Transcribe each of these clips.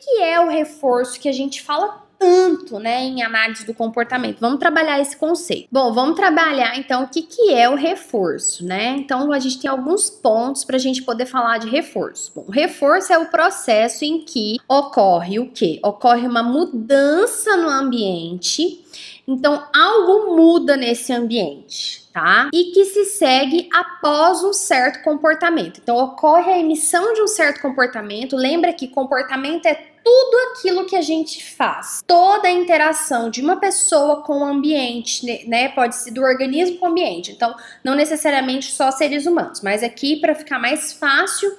que é o reforço que a gente fala tanto, né, em análise do comportamento? Vamos trabalhar esse conceito. Bom, vamos trabalhar então o que é o reforço, né? Então a gente tem alguns pontos para a gente poder falar de reforço. Bom, o reforço é o processo em que ocorre o quê? Ocorre uma mudança no ambiente. Então, algo muda nesse ambiente, tá? E que se segue após um certo comportamento. Então, ocorre a emissão de um certo comportamento. Lembra que comportamento é tudo aquilo que a gente faz. Toda a interação de uma pessoa com o ambiente, né? Pode ser do organismo com o ambiente. Então, não necessariamente só seres humanos. Mas aqui, para ficar mais fácil,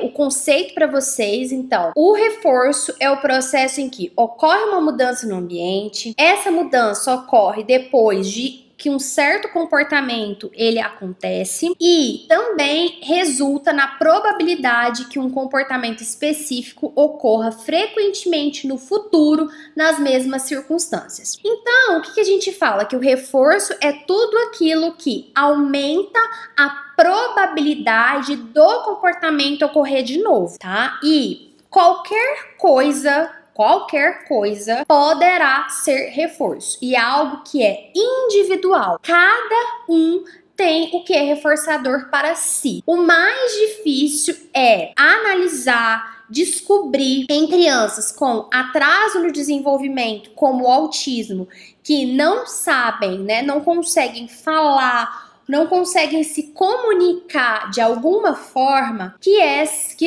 o conceito para vocês, então, o reforço é o processo em que ocorre uma mudança no ambiente, essa mudança ocorre depois de que um certo comportamento ele acontece e também resulta na probabilidade que um comportamento específico ocorra frequentemente no futuro nas mesmas circunstâncias. Então, o que a gente fala? Que o reforço é tudo aquilo que aumenta a probabilidade do comportamento ocorrer de novo, tá? E qualquer coisa poderá ser reforço. E é algo que é individual. Cada um tem o que é reforçador para si. O mais difícil é analisar, descobrir em crianças com atraso no desenvolvimento, como o autismo, que não sabem, né, não conseguem falar, não conseguem se comunicar de alguma forma, que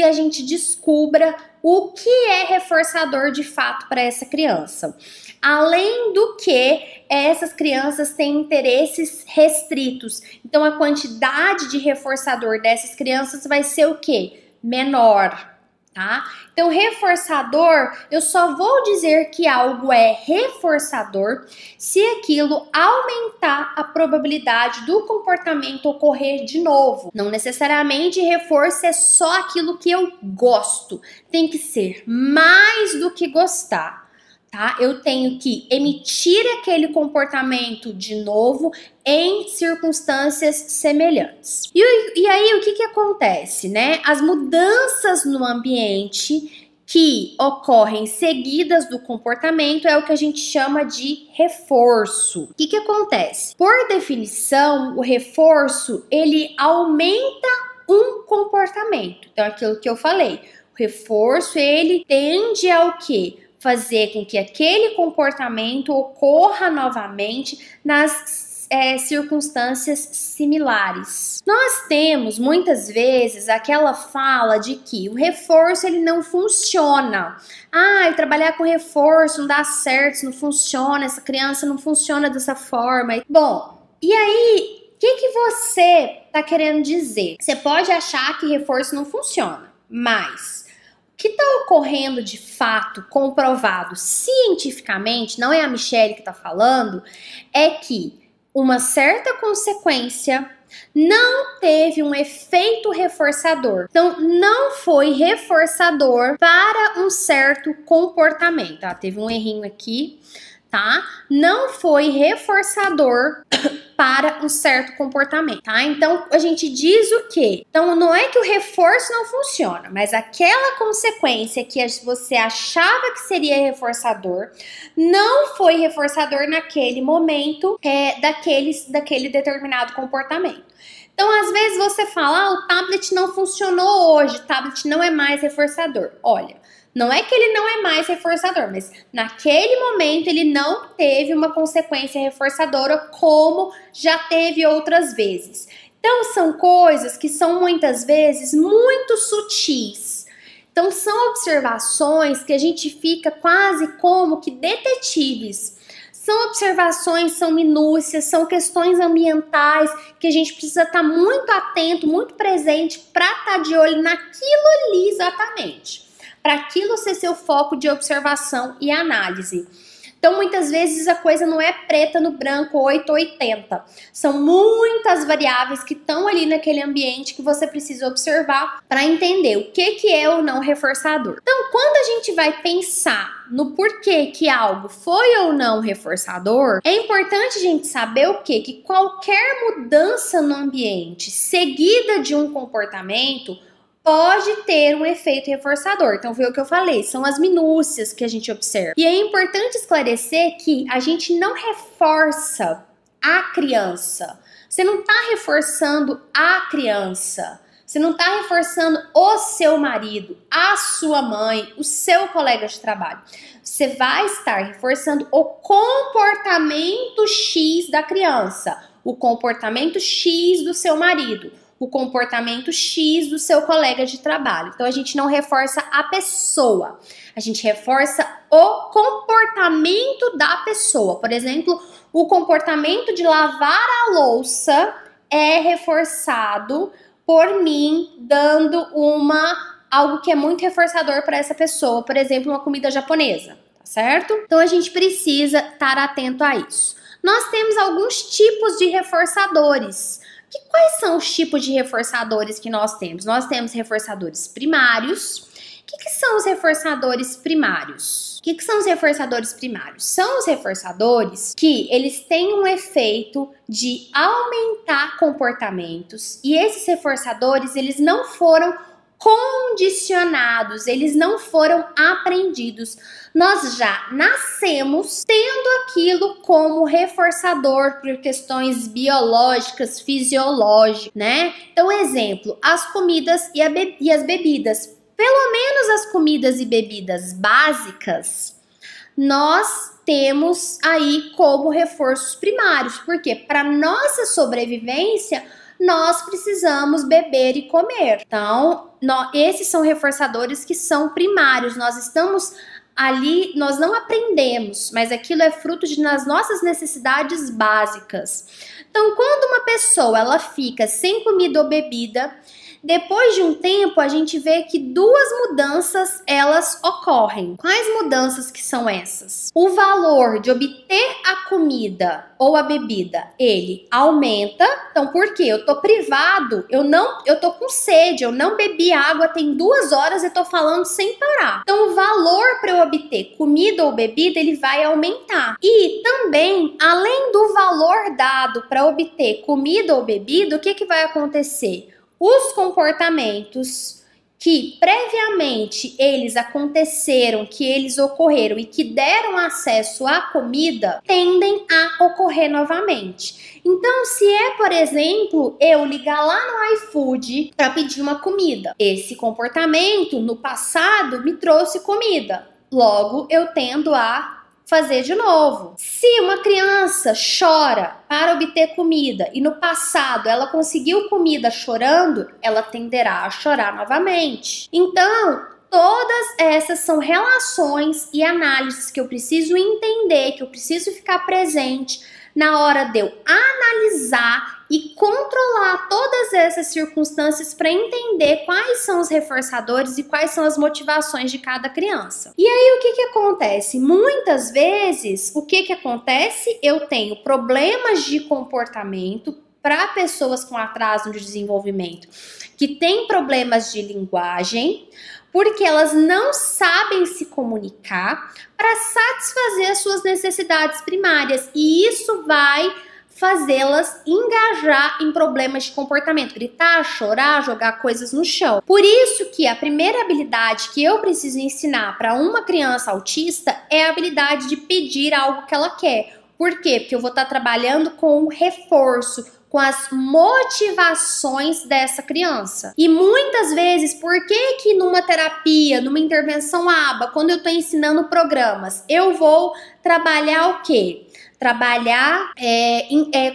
a gente descubra o que é reforçador de fato para essa criança. Além do que, essas crianças têm interesses restritos. Então, a quantidade de reforçador dessas crianças vai ser o quê? Menor. Tá? Então, reforçador, eu só vou dizer que algo é reforçador se aquilo aumentar a probabilidade do comportamento ocorrer de novo. Não necessariamente reforço é só aquilo que eu gosto, tem que ser mais do que gostar. Tá? Eu tenho que emitir aquele comportamento de novo em circunstâncias semelhantes. E aí, o que acontece, né? As mudanças no ambiente que ocorrem seguidas do comportamento é o que a gente chama de reforço. O que acontece? Por definição, o reforço, ele aumenta um comportamento. Então, aquilo que eu falei, o reforço, ele tende ao quê? Fazer com que aquele comportamento ocorra novamente nas circunstâncias similares. Nós temos muitas vezes aquela fala de que o reforço ele não funciona. Trabalhar com reforço não dá certo, não funciona, essa criança não funciona dessa forma. Bom, e aí, o que você está querendo dizer? Você pode achar que reforço não funciona, mas o que está ocorrendo de fato, comprovado cientificamente, não é a Michelle que está falando, é que uma certa consequência não teve um efeito reforçador. Então, não foi reforçador para um certo comportamento. Teve um errinho aqui, tá? Não foi reforçador para um certo comportamento, tá? Então, a gente diz o quê? Então, não é que o reforço não funciona, mas aquela consequência que você achava que seria reforçador, não foi reforçador naquele momento daquele determinado comportamento. Então, às vezes você fala, o tablet não funcionou hoje, o tablet não é mais reforçador. Olha, não é que ele não é mais reforçador, mas naquele momento ele não teve uma consequência reforçadora como já teve outras vezes. Então, são coisas que são muitas vezes muito sutis. Então, são observações que a gente fica quase como que detetives. São observações, são minúcias, são questões ambientais que a gente precisa estar muito atento, muito presente para estar de olho naquilo ali exatamente. Para aquilo ser seu foco de observação e análise. Então, muitas vezes a coisa não é preta no branco, 880. São muitas variáveis que estão ali naquele ambiente que você precisa observar para entender o que é o não reforçador. Então, quando a gente vai pensar no porquê que algo foi ou não reforçador, é importante a gente saber o quê? Que qualquer mudança no ambiente seguida de um comportamento pode ter um efeito reforçador. Então foi o que eu falei, são as minúcias que a gente observa. E é importante esclarecer que a gente não reforça a criança. Você não está reforçando a criança. Você não está reforçando o seu marido, a sua mãe, o seu colega de trabalho. Você vai estar reforçando o comportamento X da criança, o comportamento X do seu marido, o comportamento X do seu colega de trabalho. Então a gente não reforça a pessoa, a gente reforça o comportamento da pessoa. Por exemplo, o comportamento de lavar a louça é reforçado por mim dando algo que é muito reforçador para essa pessoa, por exemplo, uma comida japonesa, tá certo? Então a gente precisa estar atento a isso. Nós temos alguns tipos de reforçadores. Quais são os tipos de reforçadores que nós temos? Nós temos reforçadores primários. O que são os reforçadores primários? O que são os reforçadores primários? São os reforçadores que eles têm um efeito de aumentar comportamentos, e esses reforçadores, eles não foram condicionados, eles não foram aprendidos. Nós já nascemos tendo aquilo como reforçador por questões biológicas, fisiológicas, né? Então, exemplo, as comidas e as bebidas. Pelo menos as comidas e bebidas básicas, nós temos aí como reforços primários, porque para nossa sobrevivência, nós precisamos beber e comer. Então, esses são reforçadores que são primários. Nós estamos ali, nós não aprendemos, mas aquilo é fruto das nossas necessidades básicas. Então, quando uma pessoa ela fica sem comida ou bebida, depois de um tempo, a gente vê que duas mudanças elas ocorrem. Quais mudanças que são essas? O valor de obter a comida ou a bebida, ele aumenta. Então, por quê? Eu tô privado, eu tô com sede, eu não bebi água tem 2 horas e tô falando sem parar. Então, o valor para eu obter comida ou bebida, ele vai aumentar. E também, além do valor dado para obter comida ou bebida, o que vai acontecer? Os comportamentos que previamente eles aconteceram, que eles ocorreram e que deram acesso à comida, tendem a ocorrer novamente. Então, se é, por exemplo, eu ligar lá no iFood para pedir uma comida, esse comportamento no passado me trouxe comida, logo eu tendo a fazer de novo. Se uma criança chora para obter comida e no passado ela conseguiu comida chorando, ela tenderá a chorar novamente. Então, todas essas são relações e análises que eu preciso entender, que eu preciso ficar presente na hora de eu analisar e controlar todas essas circunstâncias para entender quais são os reforçadores e quais são as motivações de cada criança. E aí, o que acontece? Muitas vezes, o que acontece? Eu tenho problemas de comportamento para pessoas com atraso de desenvolvimento, que têm problemas de linguagem, porque elas não sabem se comunicar para satisfazer as suas necessidades primárias, e isso vai fazê-las engajar em problemas de comportamento, gritar, chorar, jogar coisas no chão. Por isso que a primeira habilidade que eu preciso ensinar para uma criança autista é a habilidade de pedir algo que ela quer. Por quê? Porque eu vou estar trabalhando com o reforço, com as motivações dessa criança. E muitas vezes, por que numa terapia, numa intervenção ABA, quando eu estou ensinando programas, eu vou trabalhar o quê? Trabalhar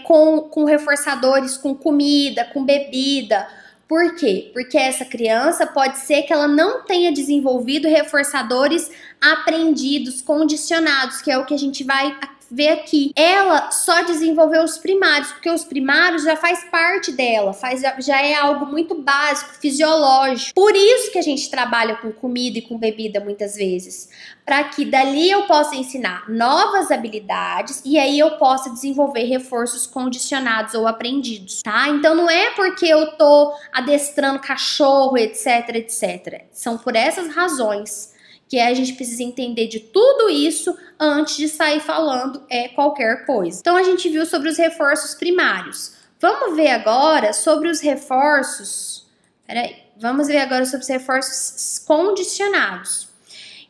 com reforçadores, com comida, com bebida. Por quê? Porque essa criança pode ser que ela não tenha desenvolvido reforçadores aprendidos, condicionados, que é o que a gente vai ver aqui. Ela só desenvolveu os primários, porque os primários já faz parte dela, já é algo muito básico, fisiológico. Por isso que a gente trabalha com comida e com bebida muitas vezes, para que dali eu possa ensinar novas habilidades e aí eu possa desenvolver reforços condicionados ou aprendidos, tá? Então não é porque eu tô adestrando cachorro, etc, etc. São por essas razões que a gente precisa entender de tudo isso antes de sair falando qualquer coisa. Então a gente viu sobre os reforços primários. Vamos ver agora sobre os reforços. Peraí. vamos ver agora sobre os reforços condicionados.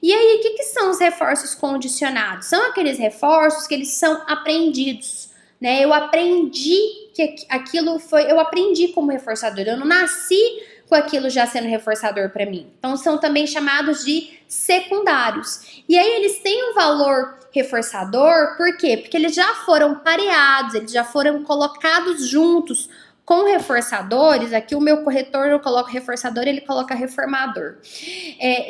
E aí, o que são os reforços condicionados? São aqueles reforços que eles são aprendidos, né? Eu aprendi que aquilo foi, eu aprendi como reforçador, eu não nasci com aquilo já sendo reforçador para mim. Então, são também chamados de secundários. E aí, eles têm um valor reforçador, por quê? Porque eles já foram pareados, eles já foram colocados juntos com reforçadores. Aqui o meu corretor não coloca reforçador, ele coloca reformador.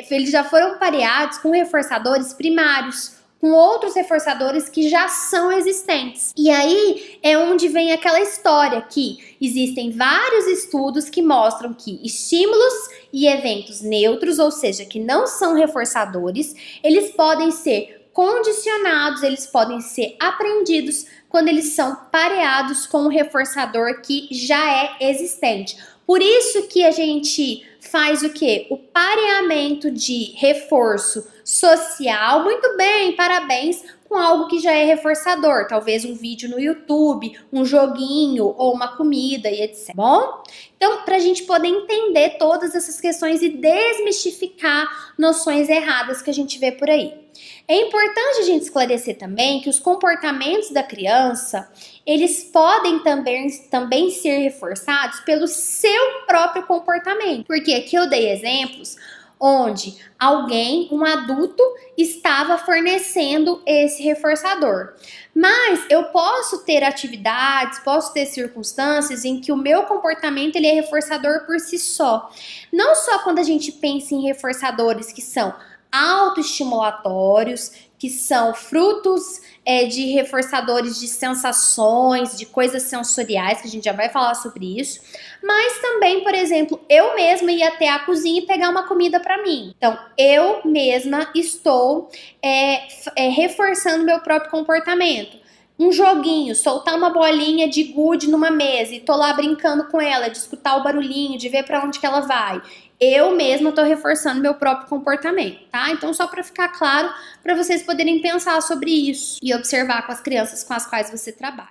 Eles já foram pareados com reforçadores primários, com outros reforçadores que já são existentes. E aí é onde vem aquela história que existem vários estudos que mostram que estímulos e eventos neutros, ou seja, que não são reforçadores, eles podem ser condicionados, eles podem ser aprendidos quando eles são pareados com um reforçador que já é existente. Por isso que a gente faz o quê? O pareamento de reforço social. Muito bem, parabéns, com algo que já é reforçador. Talvez um vídeo no YouTube, um joguinho ou uma comida e etc. Bom? Então, para a gente poder entender todas essas questões e desmistificar noções erradas que a gente vê por aí. É importante a gente esclarecer também que os comportamentos da criança, eles podem também ser reforçados pelo seu próprio comportamento. Porque aqui eu dei exemplos onde alguém, um adulto, estava fornecendo esse reforçador. Mas eu posso ter atividades, posso ter circunstâncias em que o meu comportamento ele é reforçador por si só. Não só quando a gente pensa em reforçadores que são autoestimulatórios, que são frutos de reforçadores de sensações, de coisas sensoriais, que a gente já vai falar sobre isso, mas também, por exemplo, eu mesma ir até a cozinha e pegar uma comida para mim. Então, eu mesma estou reforçando meu próprio comportamento. Um joguinho, soltar uma bolinha de gude numa mesa e tô lá brincando com ela, de escutar o barulhinho, de ver para onde que ela vai. Eu mesma tô reforçando meu próprio comportamento, tá? Então, só para ficar claro, para vocês poderem pensar sobre isso e observar com as crianças com as quais você trabalha.